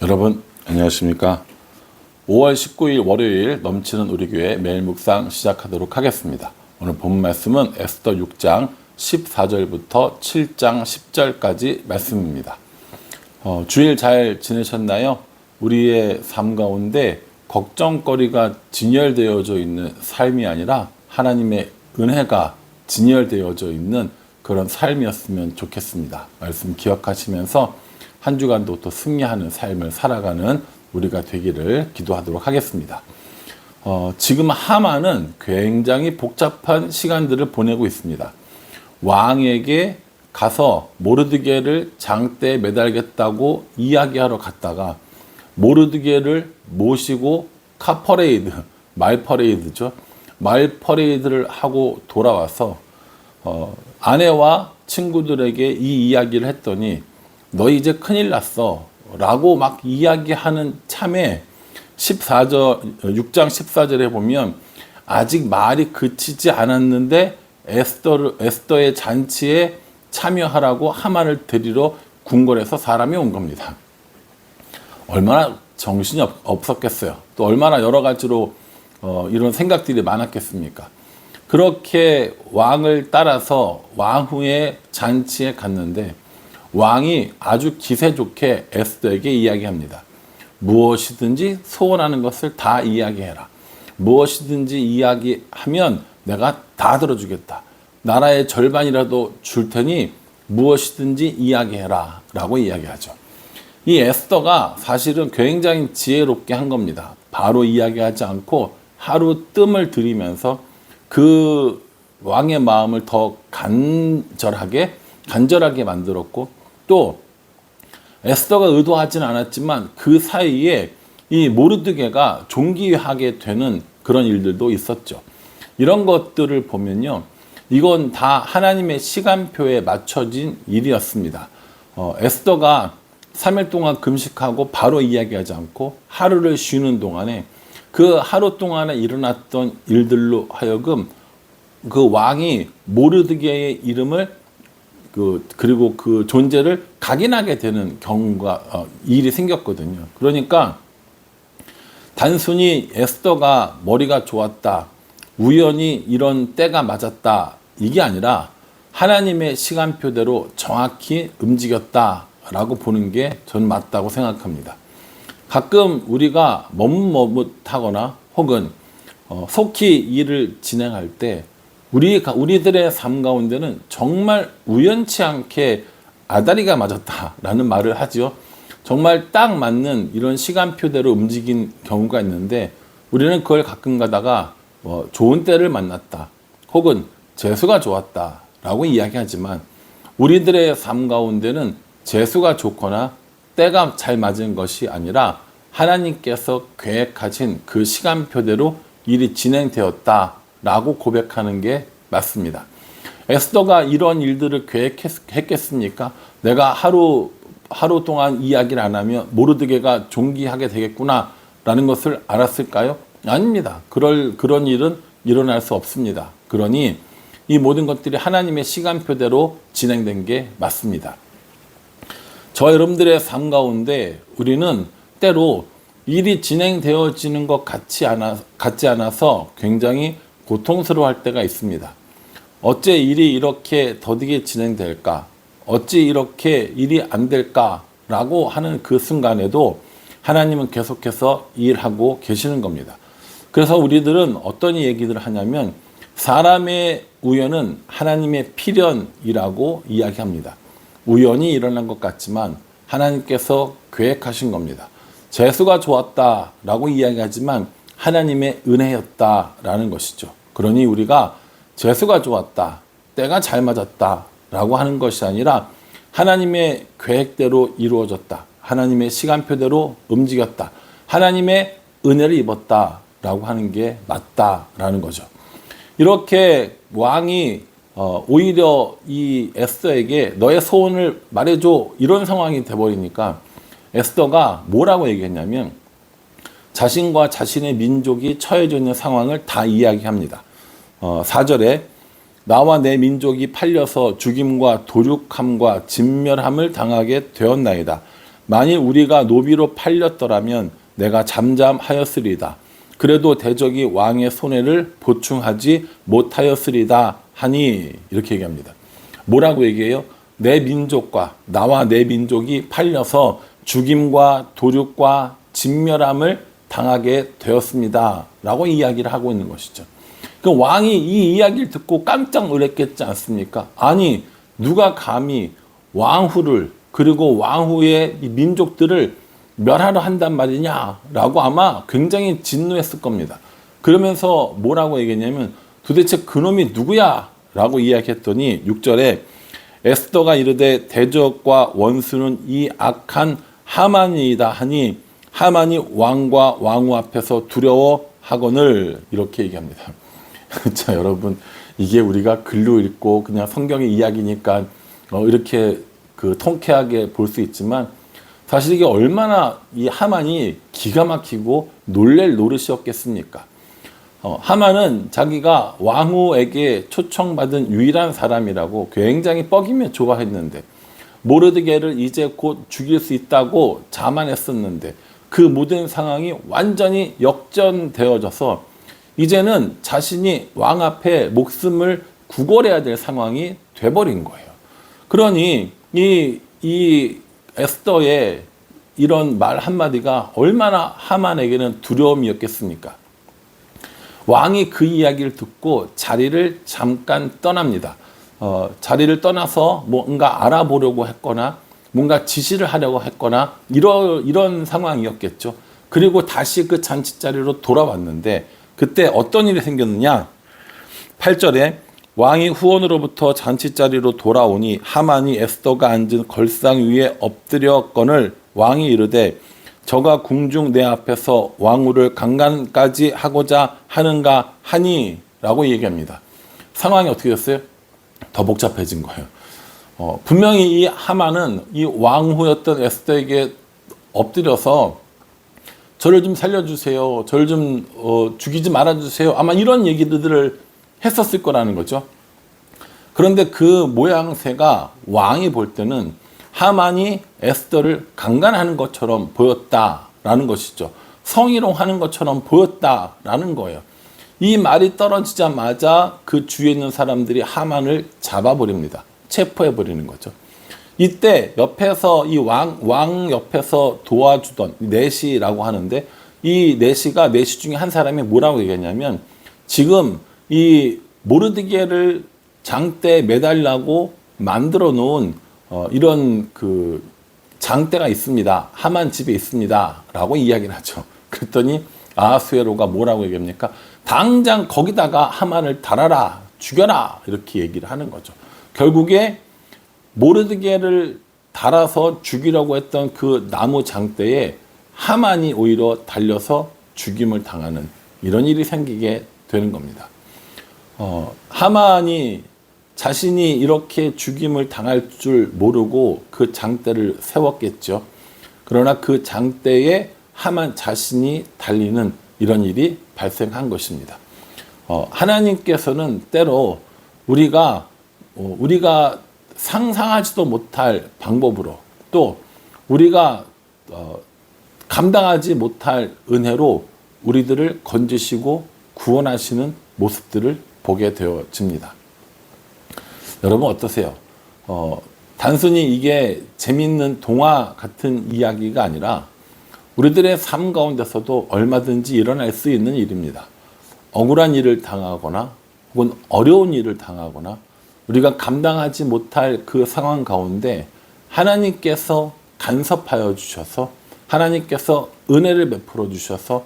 여러분 안녕하십니까? 5월 19일 월요일 넘치는 우리 교회 매일 묵상 시작하도록 하겠습니다. 오늘 본 말씀은 에스더 6장 14절부터 7장 10절까지 말씀입니다. 주일 잘 지내셨나요? 우리의 삶 가운데 걱정거리가 진열되어져 있는 삶이 아니라 하나님의 은혜가 진열되어져 있는 그런 삶이었으면 좋겠습니다. 말씀 기억하시면서 한 주간도 또 승리하는 삶을 살아가는 우리가 되기를 기도하도록 하겠습니다. 지금 하만은 굉장히 복잡한 시간들을 보내고 있습니다. 왕에게 가서 모르드게를 장대에 매달겠다고 이야기하러 갔다가 모르드게를 모시고 카퍼레이드, 말퍼레이드죠. 말퍼레이드를 하고 돌아와서 아내와 친구들에게 이 이야기를 했더니 너 이제 큰일 났어 라고 막 이야기하는 참에 6장 14절에 보면 아직 말이 그치지 않았는데 에스더의 잔치에 참여하라고 하만을 데리러 궁궐에서 사람이 온 겁니다. 얼마나 정신이 없었겠어요. 또 얼마나 여러 가지로 이런 생각들이 많았겠습니까? 그렇게 왕을 따라서 왕후의 잔치에 갔는데 왕이 아주 기세 좋게 에스더에게 이야기합니다. 무엇이든지 소원하는 것을 다 이야기해라. 무엇이든지 이야기하면 내가 다 들어주겠다. 나라의 절반이라도 줄 테니 무엇이든지 이야기해라 라고 이야기하죠. 이 에스더가 사실은 굉장히 지혜롭게 한 겁니다. 바로 이야기하지 않고 하루 뜸을 들이면서 그 왕의 마음을 더 간절하게 만들었고 또 에스더가 의도하지는 않았지만 그 사이에 이 모르드게가 존귀하게 되는 그런 일들도 있었죠. 이런 것들을 보면요. 이건 다 하나님의 시간표에 맞춰진 일이었습니다. 에스더가 3일 동안 금식하고 바로 이야기하지 않고 하루를 쉬는 동안에 그 하루 동안에 일어났던 일들로 하여금 그 왕이 모르드게의 이름을 그리고 그 존재를 각인하게 되는 경우가 일이 생겼거든요. 그러니까 단순히 에스더가 머리가 좋았다, 우연히 이런 때가 맞았다 이게 아니라 하나님의 시간표대로 정확히 움직였다라고 보는 게 저는 맞다고 생각합니다. 가끔 우리가 머뭇머뭇하거나 혹은 속히 일을 진행할 때 우리들의 삶 가운데는 정말 우연치 않게 아다리가 맞았다라는 말을 하죠. 정말 딱 맞는 이런 시간표대로 움직인 경우가 있는데 우리는 그걸 가끔 가다가 좋은 때를 만났다 혹은 재수가 좋았다라고 이야기하지만 우리들의 삶 가운데는 재수가 좋거나 때가 잘 맞은 것이 아니라 하나님께서 계획하신 그 시간표대로 일이 진행되었다라고 고백하는 게 맞습니다. 에스더가 이런 일들을 계획했겠습니까? 내가 하루 동안 이야기를 안 하면 모르드게가 존귀하게 되겠구나라는 것을 알았을까요? 아닙니다. 그런 일은 일어날 수 없습니다. 그러니 이 모든 것들이 하나님의 시간표대로 진행된 게 맞습니다. 저 여러분들의 삶 가운데 우리는 때로 일이 진행되어지는 것 같지 않아서 굉장히 고통스러워할 때가 있습니다. 어째 일이 이렇게 더디게 진행될까? 어찌 이렇게 일이 안 될까라고 하는 그 순간에도 하나님은 계속해서 일하고 계시는 겁니다. 그래서 우리들은 어떤 얘기들을 하냐면 사람의 우연은 하나님의 필연이라고 이야기합니다. 우연히 일어난 것 같지만 하나님께서 계획하신 겁니다. 재수가 좋았다라고 이야기하지만 하나님의 은혜였다라는 것이죠. 그러니 우리가 재수가 좋았다, 때가 잘 맞았다라고 하는 것이 아니라 하나님의 계획대로 이루어졌다, 하나님의 시간표대로 움직였다, 하나님의 은혜를 입었다라고 하는 게 맞다라는 거죠. 이렇게 왕이 오히려 이 에스더에게 너의 소원을 말해줘 이런 상황이 돼버리니까 에스더가 뭐라고 얘기했냐면 자신과 자신의 민족이 처해져 있는 상황을 다 이야기합니다. 4절에 나와 내 민족이 팔려서 죽임과 도륙함과 진멸함을 당하게 되었나이다. 만일 우리가 노비로 팔렸더라면 내가 잠잠하였으리다. 그래도 대적이 왕의 손해를 보충하지 못하였으리다 하니 이렇게 얘기합니다. 뭐라고 얘기해요? 내 민족과 나와 내 민족이 팔려서 죽임과 도륙과 진멸함을 당하게 되었습니다. 라고 이야기를 하고 있는 것이죠. 그 왕이 이 이야기를 듣고 깜짝 놀랐겠지 않습니까? 아니 누가 감히 왕후를 그리고 왕후의 이 민족들을 멸하러 한단 말이냐라고 아마 굉장히 진노했을 겁니다. 그러면서 뭐라고 얘기했냐면 도대체 그놈이 누구야? 라고 이야기했더니 6절에 에스더가 이르되 대적과 원수는 이 악한 하만이다 하니 하만이 왕과 왕후 앞에서 두려워하거늘 이렇게 얘기합니다. 자 여러분 이게 우리가 글로 읽고 그냥 성경의 이야기니까 이렇게 통쾌하게 볼 수 있지만 사실 이게 얼마나 이 하만이 기가 막히고 놀랄 노릇이었겠습니까? 하만은 자기가 왕후에게 초청받은 유일한 사람이라고 굉장히 뻐기며 좋아했는데 모르드게를 이제 곧 죽일 수 있다고 자만했었는데 그 모든 상황이 완전히 역전되어져서 이제는 자신이 왕 앞에 목숨을 구걸해야 될 상황이 돼버린 거예요. 그러니 이 에스더의 이런 말 한마디가 얼마나 하만에게는 두려움이었겠습니까? 왕이 그 이야기를 듣고 자리를 잠깐 떠납니다. 자리를 떠나서 뭔가 알아보려고 했거나 뭔가 지시를 하려고 했거나 이런 상황이었겠죠. 그리고 다시 그 잔치자리로 돌아왔는데 그때 어떤 일이 생겼느냐? 8절에 왕이 후원으로부터 잔치자리로 돌아오니 하만이 에스더가 앉은 걸상 위에 엎드렸거늘 왕이 이르되 저가 궁중 내 앞에서 왕후를 강간까지 하고자 하는가 하니 라고 얘기합니다. 상황이 어떻게 됐어요? 더 복잡해진 거예요. 분명히 이 하만은 이 왕후였던 에스더에게 엎드려서 저를 좀 살려주세요. 저를 좀 죽이지 말아주세요. 아마 이런 얘기들을 했었을 거라는 거죠. 그런데 그 모양새가 왕이 볼 때는 하만이 에스더를 강간하는 것처럼 보였다라는 것이죠. 성희롱하는 것처럼 보였다라는 거예요. 이 말이 떨어지자마자 그 주위에 있는 사람들이 하만을 잡아버립니다. 체포해버리는 거죠. 이때 옆에서 이 왕 옆에서 도와주던 내시라고 하는데 이 내시가 내시 중에 한 사람이 뭐라고 얘기했냐면 지금 이 모르드게를 장대에 매달라고 만들어 놓은 이런 그 장대가 있습니다. 하만 집에 있습니다. 라고 이야기를 하죠. 그랬더니 아하수에로가 뭐라고 얘기합니까? 당장 거기다가 하만을 달아라, 죽여라 이렇게 얘기를 하는 거죠. 결국에 모르드게를 달아서 죽이려고 했던 그 나무 장대에 하만이 오히려 달려서 죽임을 당하는 이런 일이 생기게 되는 겁니다. 하만이 자신이 이렇게 죽임을 당할 줄 모르고 그 장대를 세웠겠죠. 그러나 그 장대에 하만 자신이 달리는 이런 일이 발생한 것입니다. 하나님께서는 때로 우리가 상상하지도 못할 방법으로 또 우리가 감당하지 못할 은혜로 우리들을 건지시고 구원하시는 모습들을 보게 되어집니다. 여러분 어떠세요? 단순히 이게 재밌는 동화 같은 이야기가 아니라 우리들의 삶 가운데서도 얼마든지 일어날 수 있는 일입니다. 억울한 일을 당하거나 혹은 어려운 일을 당하거나 우리가 감당하지 못할 그 상황 가운데 하나님께서 간섭하여 주셔서 하나님께서 은혜를 베풀어 주셔서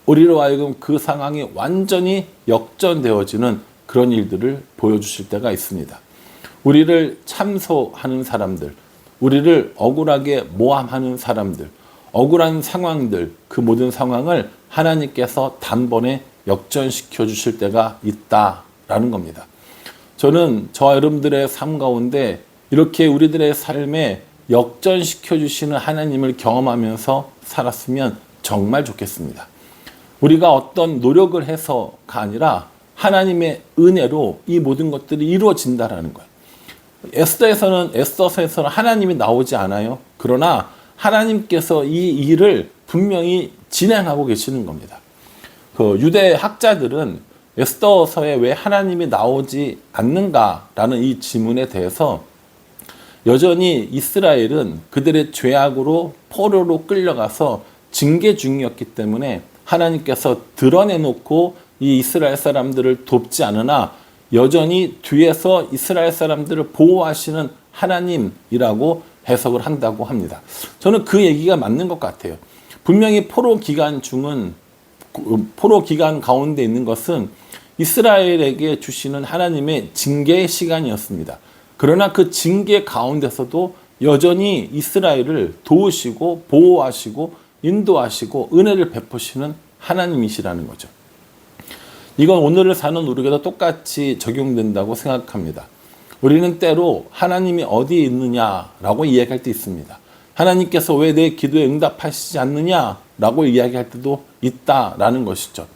우리로 하여금 그 상황이 완전히 역전되어지는 그런 일들을 보여주실 때가 있습니다. 우리를 참소하는 사람들, 우리를 억울하게 모함하는 사람들, 억울한 상황들, 그 모든 상황을 하나님께서 단번에 역전시켜 주실 때가 있다라는 겁니다. 저는 저와 여러분들의 삶 가운데 이렇게 우리들의 삶에 역전시켜 주시는 하나님을 경험하면서 살았으면 정말 좋겠습니다. 우리가 어떤 노력을 해서가 아니라 하나님의 은혜로 이 모든 것들이 이루어진다라는 거예요. 에스더서에서는 하나님이 나오지 않아요. 그러나 하나님께서 이 일을 분명히 진행하고 계시는 겁니다. 그 유대 학자들은 에스더서에 왜 하나님이 나오지 않는가라는 이 질문에 대해서 여전히 이스라엘은 그들의 죄악으로 포로로 끌려가서 징계 중이었기 때문에 하나님께서 드러내놓고 이 이스라엘 사람들을 돕지 않으나 여전히 뒤에서 이스라엘 사람들을 보호하시는 하나님이라고 해석을 한다고 합니다. 저는 그 얘기가 맞는 것 같아요. 분명히 포로 기간 가운데 있는 것은 이스라엘에게 주시는 하나님의 징계의 시간이었습니다. 그러나 그 징계 가운데서도 여전히 이스라엘을 도우시고 보호하시고 인도하시고 은혜를 베푸시는 하나님이시라는 거죠. 이건 오늘을 사는 우리에게도 똑같이 적용된다고 생각합니다. 우리는 때로 하나님이 어디에 있느냐라고 이야기할 때 있습니다. 하나님께서 왜 내 기도에 응답하시지 않느냐라고 이야기할 때도 있다라는 것이죠.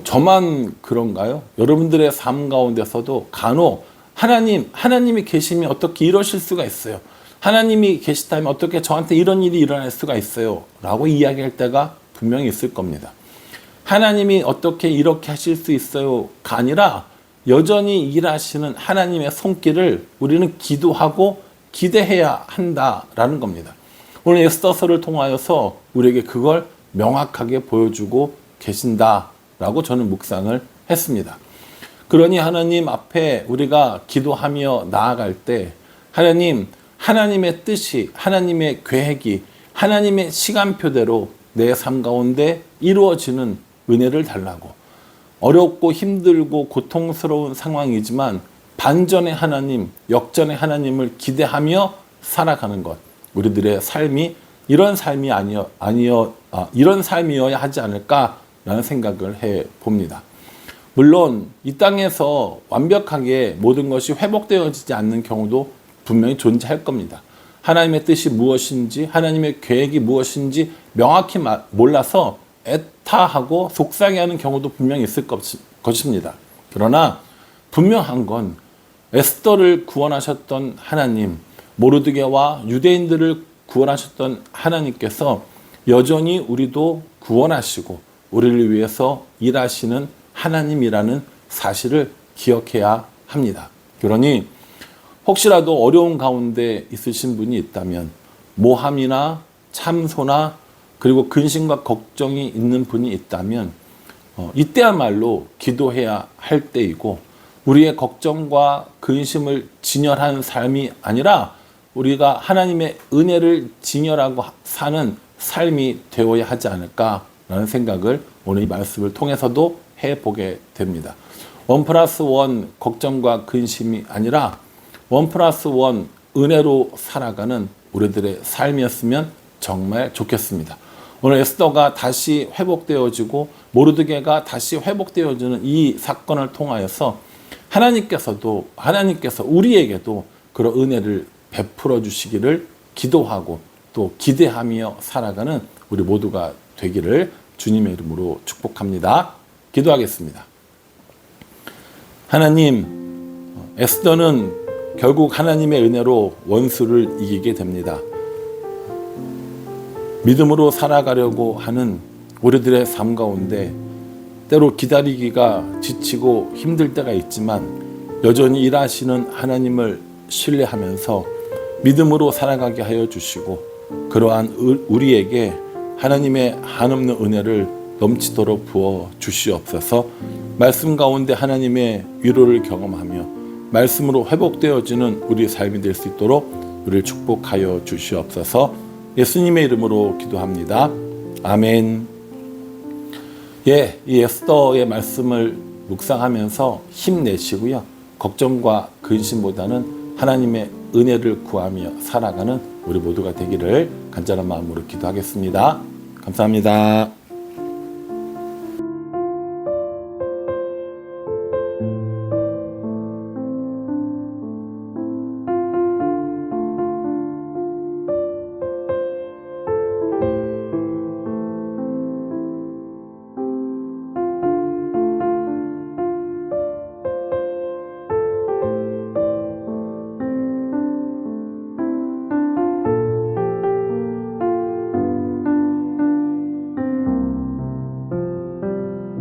저만 그런가요? 여러분들의 삶 가운데서도 간혹 하나님이 계시면 어떻게 이러실 수가 있어요? 하나님이 계시다면 어떻게 저한테 이런 일이 일어날 수가 있어요? 라고 이야기할 때가 분명히 있을 겁니다. 하나님이 어떻게 이렇게 하실 수 있어요가 아니라 여전히 일하시는 하나님의 손길을 우리는 기도하고 기대해야 한다라는 겁니다. 오늘 에스더서를 통하여서 우리에게 그걸 명확하게 보여주고 계신다라고 저는 묵상을 했습니다. 그러니 하나님 앞에 우리가 기도하며 나아갈 때 하나님의 뜻이, 하나님의 계획이, 하나님의 시간표대로 내 삶 가운데 이루어지는 은혜를 달라고, 어렵고 힘들고 고통스러운 상황이지만 반전의 하나님, 역전의 하나님을 기대하며 살아가는 것, 우리들의 삶이 이런 삶이어야 하지 않을까라는 생각을 해 봅니다. 물론 이 땅에서 완벽하게 모든 것이 회복되어지지 않는 경우도 분명히 존재할 겁니다. 하나님의 뜻이 무엇인지, 하나님의 계획이 무엇인지 명확히 몰라서 애타하고 속상해하는 경우도 분명히 있을 것입니다. 그러나 분명한 건 에스더를 구원하셨던 하나님, 모르드게와 유대인들을 구원하셨던 하나님께서 여전히 우리도 구원하시고 우리를 위해서 일하시는 하나님이라는 사실을 기억해야 합니다. 그러니 혹시라도 어려운 가운데 있으신 분이 있다면 모함이나 참소나 그리고 근심과 걱정이 있는 분이 있다면 이때야말로 기도해야 할 때이고, 우리의 걱정과 근심을 진열한 삶이 아니라 우리가 하나님의 은혜를 진열하고 사는 삶이 되어야 하지 않을까라는 생각을 오늘 이 말씀을 통해서도 해보게 됩니다. 1+1 걱정과 근심이 아니라 1+1 은혜로 살아가는 우리들의 삶이었으면 정말 좋겠습니다. 오늘 에스더가 다시 회복되어지고 모르드게가 다시 회복되어지는 이 사건을 통하여서 하나님께서 우리에게도 그런 은혜를 베풀어 주시기를 기도하고 또 기대하며 살아가는 우리 모두가 되기를 주님의 이름으로 축복합니다. 기도하겠습니다. 하나님, 에스더는 결국 하나님의 은혜로 원수를 이기게 됩니다. 믿음으로 살아가려고 하는 우리들의 삶 가운데 때로 기다리기가 지치고 힘들 때가 있지만 여전히 일하시는 하나님을 신뢰하면서 믿음으로 살아가게 하여 주시고, 그러한 우리에게 하나님의 한없는 은혜를 넘치도록 부어 주시옵소서. 말씀 가운데 하나님의 위로를 경험하며 말씀으로 회복되어지는 우리의 삶이 될 수 있도록 우리를 축복하여 주시옵소서. 예수님의 이름으로 기도합니다. 아멘. 이 에스더의 말씀을 묵상하면서 힘내시고요. 걱정과 근심보다는 하나님의 은혜를 구하며 살아가는 우리 모두가 되기를 간절한 마음으로 기도하겠습니다. 감사합니다.